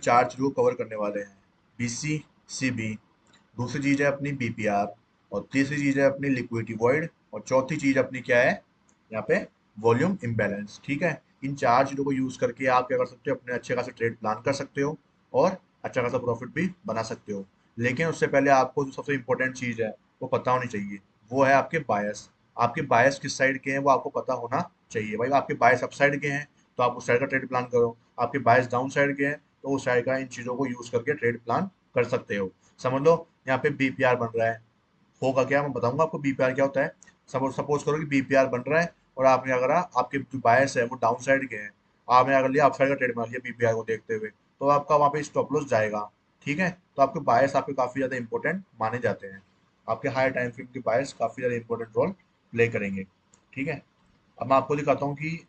चार चीज़ों को कवर करने वाले हैं। बीसी, सीबी, दूसरी चीज़ है अपनी बीपीआर, और तीसरी चीज़ है अपनी लिक्विडिटी वॉइड, और चौथी चीज़ अपनी क्या है यहाँ पे, वॉल्यूम इम्बैलेंस। ठीक है, इन चार चीज़ों को यूज़ करके आप क्या कर सकते हो, अपने अच्छे खासे ट्रेड प्लान कर सकते हो और अच्छा खासा प्रॉफिट भी बना सकते हो। लेकिन उससे पहले आपको जो सबसे इंपॉर्टेंट चीज़ है वो पता होनी चाहिए, वो है आपके बायस। आपके बायस किस साइड के हैं वो आपको पता होना चाहिए। भाई आपके बायस अप साइड के हैं तो आप उस साइड का ट्रेड प्लान करो, आपके बायस डाउन साइड के हैं तो उस साइड का इन चीज़ों को यूज़ करके ट्रेड प्लान कर सकते हो। समझ लो, यहाँ पे बीपीआर बन रहा है, होगा क्या मैं बताऊंगा आपको बीपीआर क्या होता है। सपोज सपोज करो कि बीपीआर बन रहा है और आपने अगर आपके जो बायस है वो डाउन साइड के हैं, आपने अगर लिया अप साइड का ट्रेड बना लिया बीपीआर को देखते हुए, तो आपका वहाँ पे स्टॉप लॉस जाएगा। ठीक है, तो आपके बायस आपके काफी ज्यादा इंपॉर्टेंट माने जाते हैं। आपके हाई टाइम फ्रेम के बायस काफी ज्यादा इंपॉर्टेंट रोल प्ले करेंगे। ठीक है, अब मैं आपको दिखाता हूँ कि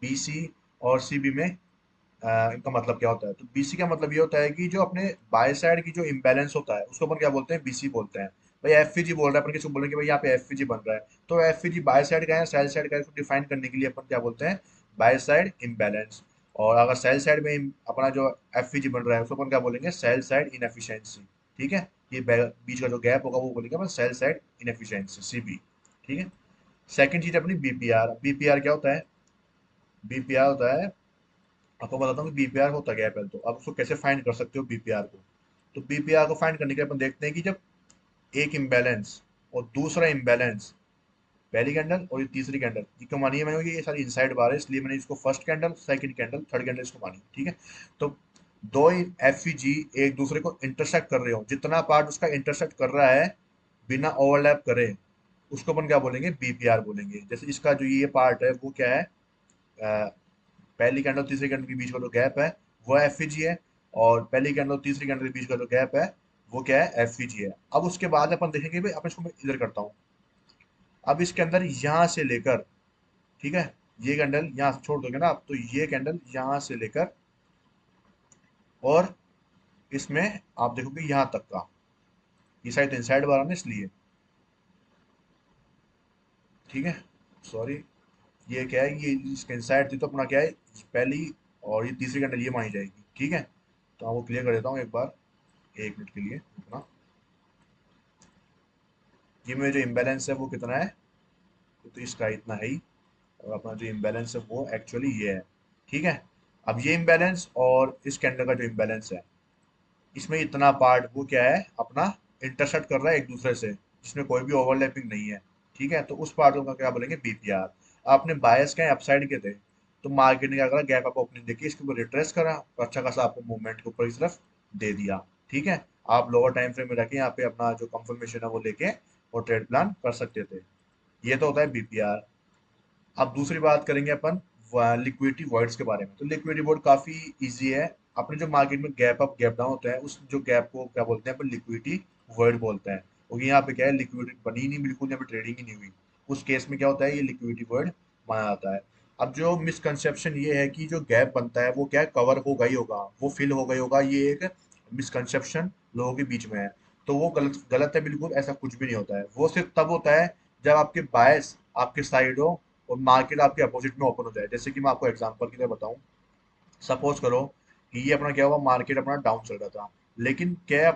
बीसी और सीबी में इनका मतलब क्या होता है। तो बीसी का मतलब ये होता है कि जो अपने बाय साइड की जो इम्बैलेंस होता है उसको अपन क्या बोलते हैं, बीसी बोलते हैं। भाई एफईजी बोल रहा है, अपन किसी को बोल रहे हैं कि भाई यहाँ पे एफईजी बन रहा है, तो एफईजी बाय साइड का है सेल साइड का है, इसको डिफाइन करने के लिए अपन क्या बोलते हैं, बाय साइड इम्बैलेंस। और अगर सेल साइड में अपना जो एफईजी बन रहा है उसको अपन क्या बोलेंगे, सेल साइड इनएफिशिएंसी। ठीक है, ये बीच का जो गैप होगा वो बोलेंगे अपन सेल साइड इनएफिशिएंसी, सीबी। ठीक है, सेकंड चीज अपनी बीपीआर। बीपीआर क्या होता है, बीपीआर होता है, आपको बताता हूँ कि बीपीआर होता क्या है। पहले तो आप उसको कैसे फाइंड कर सकते हो बीपीआर को। तो बीपीआर को फाइंड करने के लिए अपन देखते हैं कि जब एक इम्बैलेंस और दूसरा इम्बैलेंस, पहली कैंडल और ये तीसरी कैंडल, ये क्यों मानी है मैंने कि ये सारी इनसाइड बार है इसलिए मैंने इसको first candle, second candle, third candle इसको मानी। ठीक है, तो दो एफ जी एक दूसरे को इंटरसेक्ट कर रहे हो, जितना पार्ट उसका इंटरसेक्ट कर रहा है बिना ओवरलैप करे, उसको अपन क्या बोलेंगे, बीपीआर बोलेंगे। जैसे इसका जो ये पार्ट है वो क्या है, पहली कैंडल तीसरी कैंडल के बीच का जो गैप है वो एफ है, और पहली कैंडल तीसरी कैंडल के बीच का जो गैप है वो क्या है, एफ है। अब उसके बाद अपन देखेंगे भाई, अपन इसको मैं इधर करता हूँ। अब इसके अंदर यहाँ से लेकर, ठीक है, ये कैंडल यहाँ से छोड़ दोगे ना आप, तो ये कैंडल यहाँ से लेकर और इसमें आप देखोगे यहाँ तक का, ये साइड इनसाइड वाला ना इसलिए। ठीक है, सॉरी, ये क्या है, ये इसके इनसाइड थी तो अपना क्या है, पहली और ये तीसरी कैंडल ये मानी जाएगी। ठीक है, तो आपको क्लियर कर देता हूँ एक बार, एक मिनट के लिए रुकना। ये में जो इम्बैलेंस है वो कितना है, तो इसका इतना है ही, और अपना जो इम्बैलेंस है वो एक्चुअली ये है। ठीक है, अब ये इम्बैलेंस और इस कैंडल का जो इम्बैलेंस है, इसमें इतना पार्ट वो क्या है अपना, इंटरसेक्ट कर रहा है एक दूसरे से, जिसमें कोई भी ओवरलैपिंग नहीं है। ठीक है, तो उस पार्ट को क्या बोलेंगे, बीपीआर। आपने बायस क्या है, अपसाइड के थे, तो मार्केट ने क्या करा, गैप अप ओपनिंग देखी, इसके ऊपर रिट्रेस करा तो अच्छा खासा आपको मूवमेंट के ऊपर की तरफ दे दिया। ठीक है, आप लोअर टाइम फ्रेम में रखे यहाँ पे अपना जो कंफर्मेशन है वो लेके और ट्रेड प्लान कर सकते थे। ये तो होता है बीपीआर। अब दूसरी बात करेंगे अपन लिक्विडिटी वॉइड्स के बारे में। तो लिक्विडिटी वॉइड काफी इजी है। अपने जो मार्केट में गैप अप गैप डाउन होता है उस जो गैप को क्या बोलते हैं अपन, लिक्विडिटी वॉइड बोलते हैं। क्योंकि यहाँ पे क्या है, लिक्विडिटी बनी ही नहीं बिल्कुल, यहाँ पे ट्रेडिंग ही नहीं हुई, उस केस में क्या होता है, ये लिक्विडिटी वॉइड माना जाता है। अब जो मिसकंसेप्शन ये है कि जो गैप बनता है वो क्या है, कवर होगा ही होगा, वो फिल होगा ही होगा, ये एक मिसकंसेप्शन लोगों के बीच में है। तो वो गलत गलत है बिल्कुल, ऐसा कुछ भी नहीं होता है। वो सिर्फ तब होता है जब आपके बायस आपके साइड हो और मार्केट आपके अपोजिट में ओपन हो जाए। जैसे कि मैं आपको एग्जांपल की तरह बताऊं, सपोज करो कि ये अपना क्या हुआ, मार्केट अपना डाउन चल रहा था, लेकिन क्या है,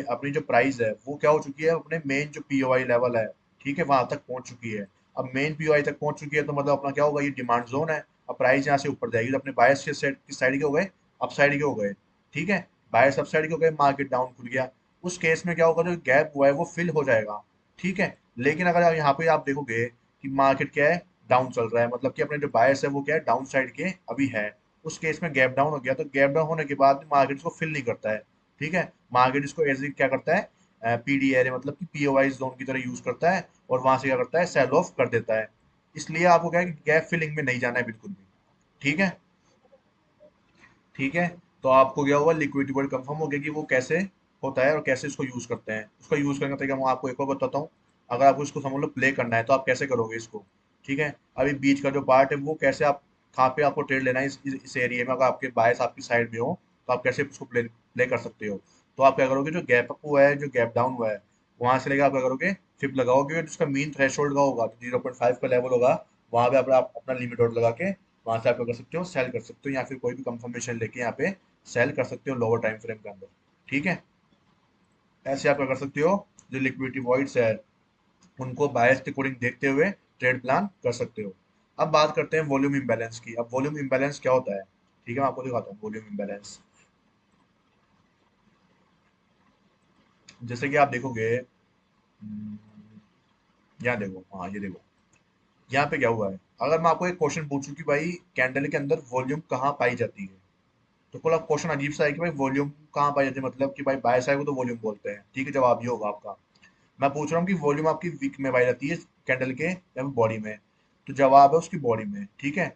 अपनी जो प्राइस है वो क्या हो चुकी है, अपने मेन जो पीओआई लेवल है, ठीक है, वहां तक पहुंच चुकी है। अब मेन पीओआई तक पहुंच चुकी है तो मतलब अपना क्या होगा, ये डिमांड जोन है। अब प्राइस यहाँ से ऊपर जाएगी तो अपने बायस के साइड की साइड के हो गए, अप साइड के हो गए। ठीक है, बायस अप साइड के हो गए, मार्केट डाउन खुल गया। उस केस में क्या होगा, जो गैप हुआ है वो फिल हो जाएगा। ठीक है, लेकिन अगर आप यहाँ पे आप देखोगे कि मार्केट क्या है, डाउन चल रहा है, मतलब कि अपने जो बायस है वो क्या है, डाउन साइड के अभी है, उस केस में गैप डाउन हो गया, तो गैप डाउन होने के बाद मार्केट इसको फिल नहीं करता है। ठीक है, मार्केट इसको एज क्या करता है, पीडी एरे मतलब कि पीओआई जोन की तरह यूज करता है, और वहां से क्या करता है, सेल ऑफ कर देता है। इसलिए आपको क्या है कि गैप फिलिंग में नहीं जाना है बिल्कुल भी। ठीक है, ठीक है, तो आपको क्या हुआ, लिक्विडिटी वर्ड कंफर्म हो गया कि वो कैसे होता है और कैसे इसको यूज करते हैं। उसका यूज करने का तरीका मैं आपको एक और बताता हूँ। अगर आपको इसको समझ लो प्ले करना है तो आप कैसे करोगे इसको। ठीक है, अभी बीच का जो पार्ट है वो कैसे आप, कहाँ पे आपको ट्रेड लेना है इस एरिया में, अगर आपके बायस आपकी साइड में हो तो आप कैसे उसको प्ले कर सकते हो। तो आप क्या करोगे, जो गैप अप हुआ है जो गैप डाउन हुआ है वहां से लेकर आप क्या करोगे, फिप लगाओगे, जिसका मीन थ्रेशोल्ड का होगा, तो 0.5 का लेवल होगा, वहां पे आप अपना लिमिट ऑर्डर लगा के वहां से आप क्या कर सकते हो, सेल कर सकते हो, या फिर कोई भी कंफर्मेशन लेके यहाँ पे सेल कर सकते हो लोअर टाइम फ्रेम के अंदर। ठीक है, ऐसे आप क्या कर सकते हो, जो लिक्विडिटी वॉइड्स है उनको बायस के अकॉर्डिंग देखते हुए ट्रेड प्लान कर सकते हो। अब बात करते हैं वॉल्यूम इम्बैलेंस की। अब वॉल्यूम इम्बैलेंस क्या होता है, ठीक है, मैं आपको दिखाता हूँ वॉल्यूम इम्बैलेंस। जैसे कि आप देखोगे, यहाँ देखो, हाँ ये देखो, यहाँ पे क्या हुआ है। अगर मैं आपको एक क्वेश्चन पूछूं कि भाई कैंडल के अंदर वॉल्यूम कहाँ पाई जाती है, तो कोई क्वेश्चन अजीब सा है कि भाई वॉल्यूम कहाँ पाई जाती है, मतलब कि भाई बाय साइड को तो वॉल्यूम बोलते हैं, ठीक है, जवाब ये होगा आपका। मैं पूछ रहा हूँ कि वॉल्यूम आपकी वीक में पाई जाती है कैंडल के या बॉडी में, तो जवाब है उसकी बॉडी में। ठीक है,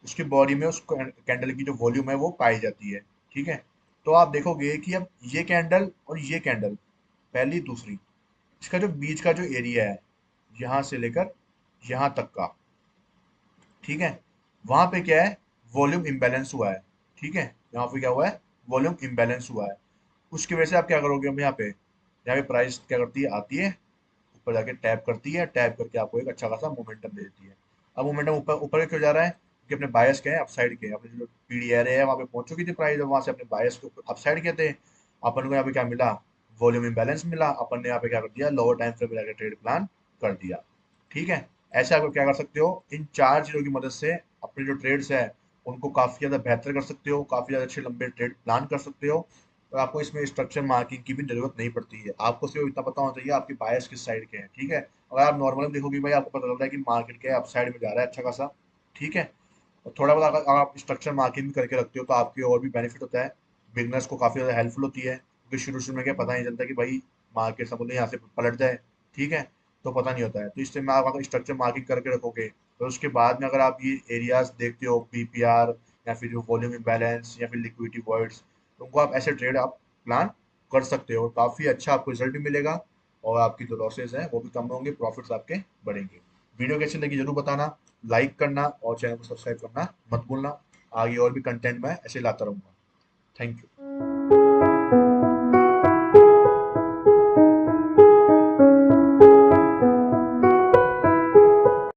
उसकी बॉडी में उस कैंडल की जो वॉल्यूम है वो पाई जाती है। ठीक है, तो आप देखोगे कि अब ये कैंडल और ये कैंडल, पहली दूसरी, इसका जो बीच का जो एरिया है यहाँ से लेकर यहाँ तक का, ठीक है, वहां पे क्या है, वॉल्यूम इम्बैलेंस हुआ है। ठीक है, यहाँ पे क्या हुआ है, वॉल्यूम इम्बैलेंस हुआ है। उसकी वजह से आप क्या करोगे, अब यहाँ पे प्राइस क्या करती है, आती है ऊपर जाके टैप करती है, टैप करके आपको एक अच्छा खासा मोमेंटम दे देती है। अब मोमेंटम ऊपर ऊपर क्यों जा रहा है, क्योंकि अपने बायस के हैं अपसाइड के, अपने जो पीडी एरिया है वहां पे पहुंच चुकी थी प्राइस, वहां से अपने बायस के अपसाइड के थे। अपन को यहाँ पे क्या मिला, वॉल्यूम इम्बैलेंस मिला, अपन ने यहाँ पे क्या कर दिया, लोअर टाइम फ्रेम में जाकर ट्रेड प्लान कर दिया। ठीक है, ऐसे आप क्या कर सकते हो, इन चार चीजों की मदद से अपने जो ट्रेड्स है उनको काफी ज्यादा बेहतर कर सकते हो, काफी ज्यादा अच्छे लंबे ट्रेड प्लान कर सकते हो। और आपको इसमें स्ट्रक्चर मार्किंग की भी जरूरत नहीं पड़ती है, आपको सिर्फ इतना पता होना चाहिए आपकी बायस किस साइड के हैं। ठीक है, अगर आप नॉर्मली देखोगे भाई आपको पता चलता है कि मार्केट के अप साइड में जा रहा है अच्छा खासा। ठीक है, और थोड़ा बहुत अगर आप स्ट्रक्चर मार्किंग भी करके रखते हो तो आपकी और भी बेनिफिट होता है, बिगनर्स को काफी ज्यादा हेल्पफुल होती है, क्योंकि शुरू शुरू में क्या पता नहीं चलता कि भाई मार्केट समझ लो यहाँ से पलट जाए। ठीक है, तो पता नहीं होता है, तो इससे मैं आप अगर स्ट्रक्चर मार्किंग करके रखोगे तो उसके बाद में अगर आप ये एरियाज देखते हो, पीपीआर या फिर जो वॉल्यूम इम्बैलेंस या फिर लिक्विडिटी वॉइड्स, तो उनको आप ऐसे ट्रेड आप प्लान कर सकते हो, काफी अच्छा आपको रिजल्ट भी मिलेगा, और आपकी जो लॉसेज हैं वो भी कम होंगे, प्रॉफिट्स आपके बढ़ेंगे। वीडियो कैसी लगी जरूर बताना, लाइक करना और चैनल को सब्सक्राइब करना मत भूलना। आगे और भी कंटेंट मैं ऐसे लाता रहूंगा। Thank you.